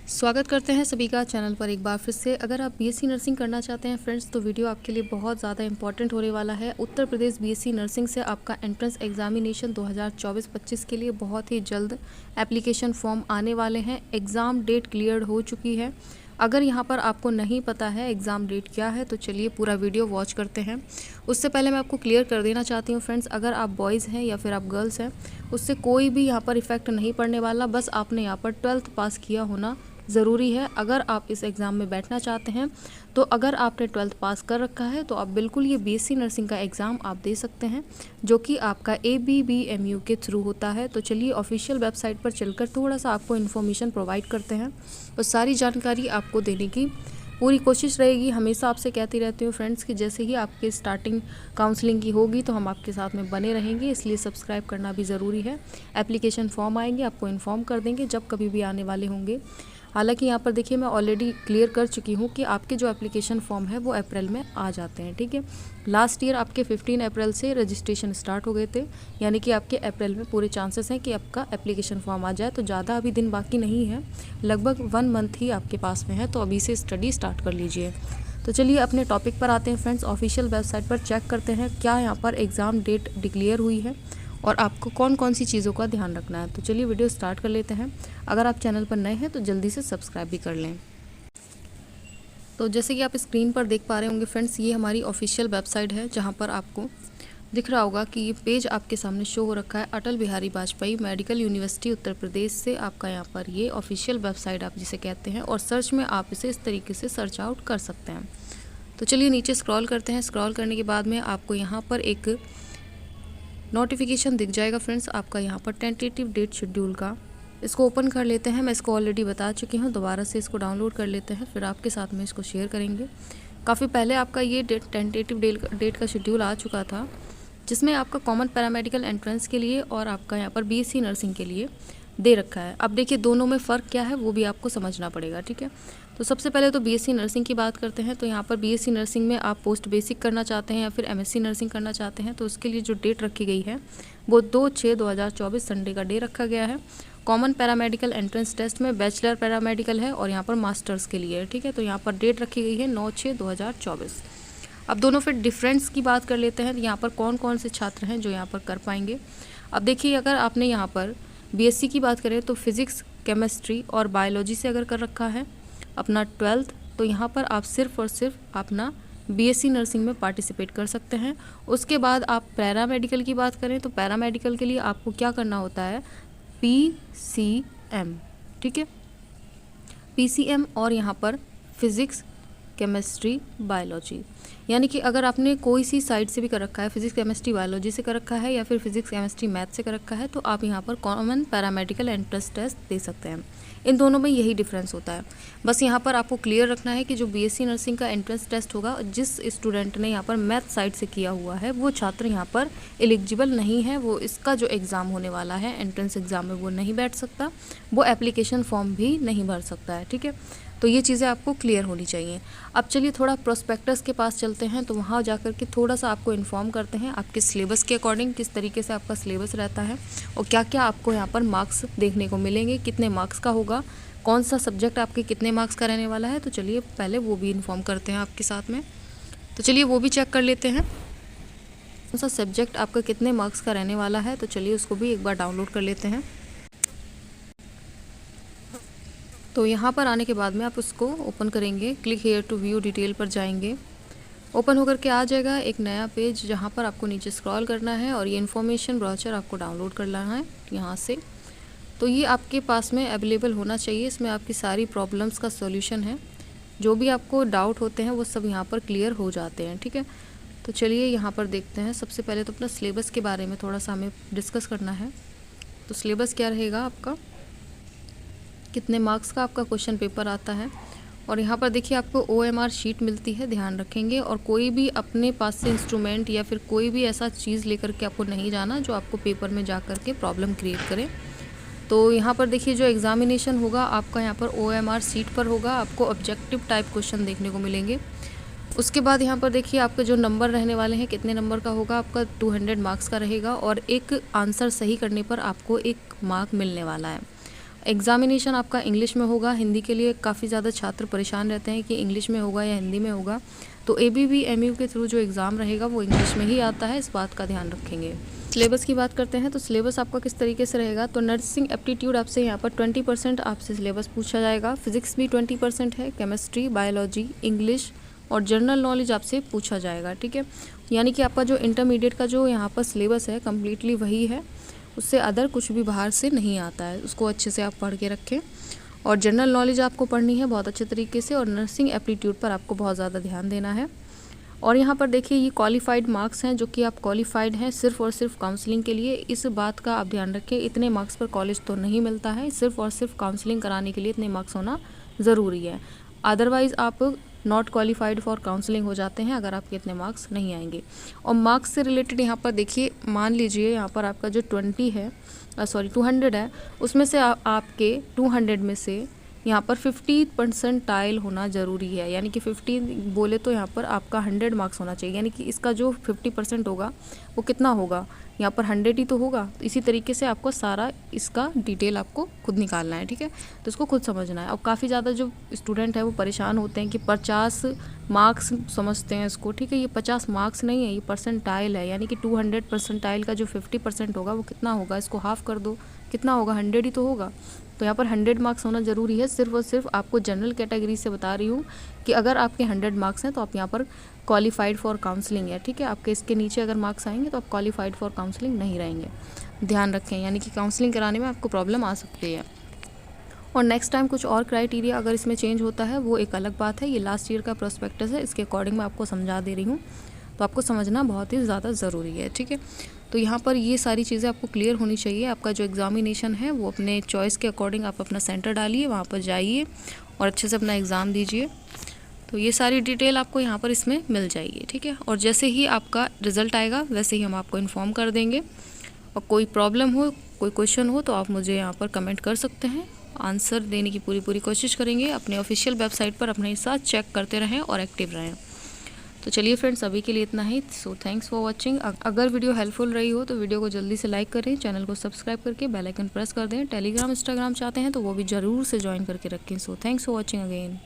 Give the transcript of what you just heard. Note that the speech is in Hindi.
स्वागत करते हैं सभी का चैनल पर एक बार फिर से। अगर आप बीएससी नर्सिंग करना चाहते हैं फ्रेंड्स, तो वीडियो आपके लिए बहुत ज़्यादा इंपॉर्टेंट होने वाला है। उत्तर प्रदेश बीएससी नर्सिंग से आपका एंट्रेंस एग्जामिनेशन 2024-25 के लिए बहुत ही जल्द एप्लीकेशन फॉर्म आने वाले हैं। एग्ज़ाम डेट क्लियर हो चुकी है। अगर यहाँ पर आपको नहीं पता है एग्ज़ाम डेट क्या है, तो चलिए पूरा वीडियो वॉच करते हैं। उससे पहले मैं आपको क्लियर कर देना चाहती हूँ फ्रेंड्स, अगर आप बॉयज़ हैं या फिर आप गर्ल्स हैं, उससे कोई भी यहाँ पर इफ़ेक्ट नहीं पड़ने वाला। बस आपने यहाँ पर 12th पास किया होना ज़रूरी है अगर आप इस एग्ज़ाम में बैठना चाहते हैं। तो अगर आपने 12th पास कर रखा है तो आप बिल्कुल ये बीएससी नर्सिंग का एग्ज़ाम आप दे सकते हैं, जो कि आपका ABBMU के थ्रू होता है। तो चलिए ऑफिशियल वेबसाइट पर चलकर थोड़ा सा आपको इन्फॉर्मेशन प्रोवाइड करते हैं और सारी जानकारी आपको देने की पूरी कोशिश रहेगी। हमेशा आपसे कहती रहती हूँ फ्रेंड्स कि जैसे ही आपकी स्टार्टिंग काउंसलिंग की होगी तो हम आपके साथ में बने रहेंगे, इसलिए सब्सक्राइब करना भी ज़रूरी है। एप्लीकेशन फॉर्म आएंगे, आपको इन्फॉर्म कर देंगे जब कभी भी आने वाले होंगे। हालांकि यहाँ पर देखिए मैं ऑलरेडी क्लियर कर चुकी हूँ कि आपके जो एप्लीकेशन फॉर्म है वो अप्रैल में आ जाते हैं, ठीक है। लास्ट ईयर आपके 15 अप्रैल से रजिस्ट्रेशन स्टार्ट हो गए थे, यानी कि आपके अप्रैल में पूरे चांसेस हैं कि आपका एप्लीकेशन फॉर्म आ जाए। तो ज़्यादा अभी दिन बाकी नहीं है, लगभग 1 मंथ ही आपके पास में है, तो अभी से स्टडी स्टार्ट कर लीजिए। तो चलिए अपने टॉपिक पर आते हैं फ्रेंड्स। ऑफिशियल वेबसाइट पर चेक करते हैं क्या यहाँ पर एग्ज़ाम डेट डिक्लेयर हुई है और आपको कौन कौन सी चीज़ों का ध्यान रखना है। तो चलिए वीडियो स्टार्ट कर लेते हैं। अगर आप चैनल पर नए हैं तो जल्दी से सब्सक्राइब भी कर लें। तो जैसे कि आप स्क्रीन पर देख पा रहे होंगे फ्रेंड्स, ये हमारी ऑफिशियल वेबसाइट है, जहां पर आपको दिख रहा होगा कि ये पेज आपके सामने शो हो रखा है। अटल बिहारी वाजपेयी मेडिकल यूनिवर्सिटी उत्तर प्रदेश से आपका यहाँ पर ये ऑफिशियल वेबसाइट आप जिसे कहते हैं, और सर्च में आप इसे इस तरीके से सर्च आउट कर सकते हैं। तो चलिए नीचे स्क्रॉल करते हैं। स्क्रॉल करने के बाद में आपको यहाँ पर एक नोटिफिकेशन दिख जाएगा फ्रेंड्स, आपका यहाँ पर टेंटेटिव डेट शेड्यूल का। इसको ओपन कर लेते हैं। मैं इसको ऑलरेडी बता चुकी हूँ, दोबारा से इसको डाउनलोड कर लेते हैं, फिर आपके साथ में इसको शेयर करेंगे। काफ़ी पहले आपका ये टेंटेटिव डेट का शेड्यूल आ चुका था, जिसमें आपका कॉमन पैरामेडिकल एंट्रेंस के लिए और आपका यहाँ पर बीएससी नर्सिंग के लिए दे रखा है। अब देखिए दोनों में फ़र्क क्या है वो भी आपको समझना पड़ेगा, ठीक है। तो सबसे पहले तो बीएससी नर्सिंग की बात करते हैं। तो यहाँ पर बीएससी नर्सिंग में आप पोस्ट बेसिक करना चाहते हैं या फिर एमएससी नर्सिंग करना चाहते हैं, तो उसके लिए जो डेट रखी गई है वो 2/6/2024 संडे का डे रखा गया है। कॉमन पैरामेडिकल एंट्रेंस टेस्ट में बैचलर पैरामेडिकल है और यहाँ पर मास्टर्स के लिए है, ठीक है। तो यहाँ पर डेट रखी गई है 9/6/2024। अब दोनों फिर डिफरेंस की बात कर लेते हैं। यहाँ पर कौन कौन से छात्र हैं जो यहाँ पर कर पाएंगे। अब देखिए अगर आपने यहाँ पर बीएससी की बात करें तो फिज़िक्स, केमिस्ट्री और बायोलॉजी से अगर कर रखा है अपना 12th, तो यहाँ पर आप सिर्फ और सिर्फ अपना बीएससी नर्सिंग में पार्टिसिपेट कर सकते हैं। उसके बाद आप पैरामेडिकल की बात करें तो पैरामेडिकल के लिए आपको क्या करना होता है, PCM, ठीक है, PCM और यहाँ पर फिज़िक्स, केमिस्ट्री, बायोलॉजी। यानी कि अगर आपने कोई सी साइड से भी कर रखा है, फिजिक्स केमिस्ट्री बायोलॉजी से कर रखा है या फिर फिजिक्स केमिस्ट्री मैथ से कर रखा है, तो आप यहाँ पर कॉमन पैरामेडिकल एंट्रेंस टेस्ट दे सकते हैं। इन दोनों में यही डिफरेंस होता है। बस यहाँ पर आपको क्लियर रखना है कि जो बीएससी नर्सिंग का एंट्रेंस टेस्ट होगा, जिस स्टूडेंट ने यहाँ पर मैथ साइड से किया हुआ है वो छात्र यहाँ पर एलिजिबल नहीं है। वो इसका जो एग्ज़ाम होने वाला है एंट्रेंस एग्ज़ाम में वो नहीं बैठ सकता, वो एप्लीकेशन फॉर्म भी नहीं भर सकता है, ठीक है। तो ये चीज़ें आपको क्लियर होनी चाहिए। अब चलिए थोड़ा प्रोस्पेक्टस के पास चलते हैं, तो वहाँ जाकर के थोड़ा सा आपको इन्फॉर्म करते हैं आपके सिलेबस के अकॉर्डिंग किस तरीके से आपका सिलेबस रहता है और क्या क्या आपको यहाँ पर मार्क्स देखने को मिलेंगे, कितने मार्क्स का होगा, कौन सा सब्जेक्ट आपके कितने मार्क्स का रहने वाला है। तो चलिए पहले वो भी इन्फॉर्म करते हैं आपके साथ में। तो चलिए वो भी चेक कर लेते हैं कौन सा सब्जेक्ट आपका कितने मार्क्स का रहने वाला है। तो चलिए उसको भी एक बार डाउनलोड कर लेते हैं। तो यहाँ पर आने के बाद में आप उसको ओपन करेंगे, click here to view detail पर जाएंगे। ओपन होकर के आ जाएगा एक नया पेज, जहाँ पर आपको नीचे स्क्रॉल करना है और ये इन्फॉर्मेशन ब्राउचर आपको डाउनलोड कर लेना है यहाँ से। तो ये आपके पास में अवेलेबल होना चाहिए। इसमें आपकी सारी प्रॉब्लम्स का सॉल्यूशन है, जो भी आपको डाउट होते हैं वो सब यहाँ पर क्लियर हो जाते हैं, ठीक है। तो चलिए यहाँ पर देखते हैं। सबसे पहले तो अपना सिलेबस के बारे में थोड़ा सा हमें डिस्कस करना है। तो सिलेबस क्या रहेगा आपका, कितने मार्क्स का आपका क्वेश्चन पेपर आता है, और यहाँ पर देखिए आपको OMR शीट मिलती है, ध्यान रखेंगे। और कोई भी अपने पास से इंस्ट्रूमेंट या फिर कोई भी ऐसा चीज़ लेकर के आपको नहीं जाना जो आपको पेपर में जा कर के प्रॉब्लम क्रिएट करे। तो यहाँ पर देखिए जो एग्ज़ामिनेशन होगा आपका यहाँ पर OMR शीट पर होगा, आपको ऑब्जेक्टिव टाइप क्वेश्चन देखने को मिलेंगे। उसके बाद यहाँ पर देखिए आपके जो नंबर रहने वाले हैं, कितने नंबर का होगा आपका, 200 मार्क्स का रहेगा और एक आंसर सही करने पर आपको 1 मार्क मिलने वाला है। एग्ज़ामिनेशन आपका इंग्लिश में होगा। हिंदी के लिए काफ़ी ज़्यादा छात्र परेशान रहते हैं कि इंग्लिश में होगा या हिंदी में होगा, तो ABB MU के थ्रू जो एग्ज़ाम रहेगा वो इंग्लिश में ही आता है, इस बात का ध्यान रखेंगे। सिलेबस की बात करते हैं तो सिलेबस आपका किस तरीके से रहेगा। तो नर्सिंग एप्टीट्यूड आपसे यहाँ पर 20% आपसे सिलेबस पूछा जाएगा। फिजिक्स भी 20% है, केमिस्ट्री, बायोलॉजी, इंग्लिश और जनरल नॉलेज आपसे पूछा जाएगा, ठीक है। यानी कि आपका जो इंटरमीडिएट का जो यहाँ पर सिलेबस है कम्प्लीटली वही है, उससे अदर कुछ भी बाहर से नहीं आता है, उसको अच्छे से आप पढ़ के रखें। और जनरल नॉलेज आपको पढ़नी है बहुत अच्छे तरीके से, और नर्सिंग एप्टीट्यूड पर आपको बहुत ज़्यादा ध्यान देना है। और यहाँ पर देखिए ये क्वालिफाइड मार्क्स हैं, जो कि आप क्वालिफाइड हैं सिर्फ़ और सिर्फ काउंसलिंग के लिए। इस बात का आप ध्यान रखें, इतने मार्क्स पर कॉलेज तो नहीं मिलता है, सिर्फ़ और सिर्फ काउंसलिंग कराने के लिए इतने मार्क्स होना ज़रूरी है। अदरवाइज़ आप नॉट क्वालिफाइड फॉर काउंसलिंग हो जाते हैं अगर आपके इतने मार्क्स नहीं आएंगे। और मार्क्स से रिलेटेड यहाँ पर देखिए, मान लीजिए यहाँ पर आपका जो 200 है, उसमें से आपके 200 में से यहाँ पर 50 परसेंटाइल होना ज़रूरी है। यानी कि 50 बोले तो यहाँ पर आपका 100 मार्क्स होना चाहिए। यानी कि इसका जो 50% होगा वो कितना होगा, यहाँ पर 100 ही तो होगा। तो इसी तरीके से आपको सारा इसका डिटेल आपको खुद निकालना है, ठीक है। तो इसको खुद समझना है। और काफ़ी ज़्यादा जो स्टूडेंट है वो परेशान होते हैं कि 50 मार्क्स समझते हैं इसको, ठीक है। ये 50 मार्क्स नहीं है, ये परसेंटाइल है। यानी कि 200 परसेंटाइल का जो 50% होगा वो कितना होगा, इसको हाफ़ कर दो, कितना होगा, 100 ही तो होगा। तो यहाँ पर 100 मार्क्स होना ज़रूरी है। सिर्फ और सिर्फ आपको जनरल कैटेगरी से बता रही हूँ कि अगर आपके 100 मार्क्स हैं तो आप यहाँ पर क्वालिफाइड फॉर काउंसलिंग है, ठीक है। आपके इसके नीचे अगर मार्क्स आएंगे तो आप क्वालिफाइड फॉर काउंसलिंग नहीं रहेंगे, ध्यान रखें। यानी कि काउंसलिंग कराने में आपको प्रॉब्लम आ सकती है। और नेक्स्ट टाइम कुछ और क्राइटेरिया अगर इसमें चेंज होता है वो एक अलग बात है। ये लास्ट ईयर का प्रोस्पेक्टस है, इसके अकॉर्डिंग मैं आपको समझा दे रही हूँ, तो आपको समझना बहुत ही ज़्यादा ज़रूरी है, ठीक है। तो यहाँ पर ये सारी चीज़ें आपको क्लियर होनी चाहिए। आपका जो एग्ज़ामिनेशन है वो अपने चॉइस के अकॉर्डिंग आप अपना सेंटर डालिए, वहाँ पर जाइए और अच्छे से अपना एग्ज़ाम दीजिए। तो ये सारी डिटेल आपको यहाँ पर इसमें मिल जाएगी, ठीक है। और जैसे ही आपका रिज़ल्ट आएगा वैसे ही हम आपको इन्फॉर्म कर देंगे। और कोई प्रॉब्लम हो, कोई क्वेश्चन हो तो आप मुझे यहाँ पर कमेंट कर सकते हैं, आंसर देने की पूरी कोशिश करेंगे। अपने ऑफिशियल वेबसाइट पर अपने साथ चेक करते रहें और एक्टिव रहें। तो चलिए फ्रेंड्स, अभी के लिए इतना ही। So thanks for watching. अगर वीडियो हेल्पफुल रही हो तो वीडियो को जल्दी से लाइक करें, चैनल को सब्सक्राइब करके बेल आइकन प्रेस कर दें। टेलीग्राम, इंस्टाग्राम चाहते हैं तो वो भी ज़रूर से ज्वाइन करके रखें। सो थैंक्स फॉर वॉचिंग अगेन।